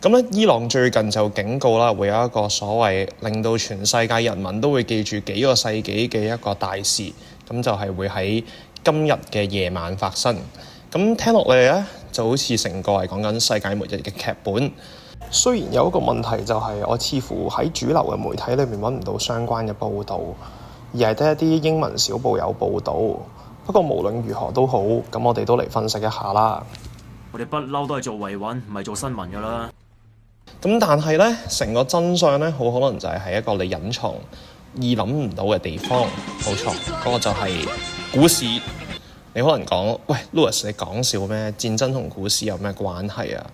咁咧，伊朗最近就警告啦，會有一個所謂令到全世界人民都會記住幾個世紀嘅一個大事，咁就係會喺今日嘅夜晚發生。咁聽落嚟咧，就好似成個係講緊世界末日嘅劇本。雖然有一個問題就係我似乎喺主流嘅媒體裏面揾唔到相關嘅報導，而係得一啲英文小報有報導。不過無論如何都好，咁我哋都嚟分析一下啦。我哋不嬲都係做維穩，唔係做新聞㗎啦。咁但係咧，成個真相咧，好可能就係喺一個你隱藏意諗唔到嘅地方。冇錯，嗰個就係股市。你可能講，喂 Louis， 你講笑咩？戰爭同股市有咩關係啊？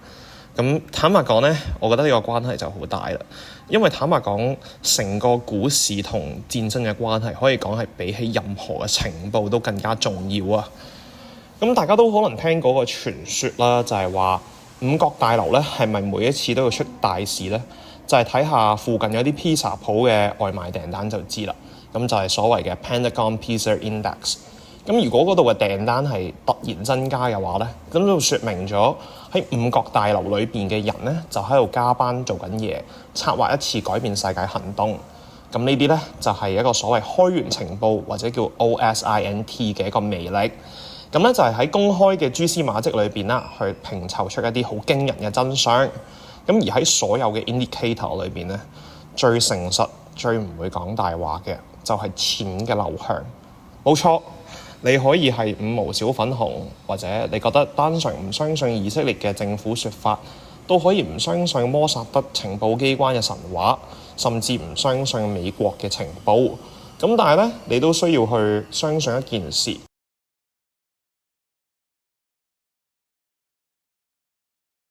咁坦白講咧，我覺得呢個關係就好大啦。因為坦白講，成個股市同戰爭嘅關係，可以講係比起任何嘅情報都更加重要啊。咁大家都可能聽過個傳說啦，就係話五角大樓咧係咪每一次都要出大事咧？就係睇下附近有啲披薩鋪嘅外賣訂單就知啦。咁就係所謂嘅 Pentagon Pizza Index。咁如果嗰度嘅訂單係突然增加嘅話咧，咁就説明咗喺五角大樓裏邊嘅人咧就喺度加班做緊嘢，策劃一次改變世界行動。咁呢啲咧就係一個所謂開源情報或者叫 OSINT 嘅一個魅力。咁咧就係喺公開嘅蛛絲馬跡裏邊啦，去拼湊出一啲好驚人嘅真相。咁而喺所有嘅 indicator 裏邊咧，最誠實、最唔會講大話嘅就係錢嘅流向。冇錯。你可以係五毛小粉紅，或者你覺得單純唔相信以色列嘅政府說法，都可以唔相信摩薩德情報機關嘅神話，甚至唔相信美國嘅情報。咁但係咧，你都需要去相信一件事，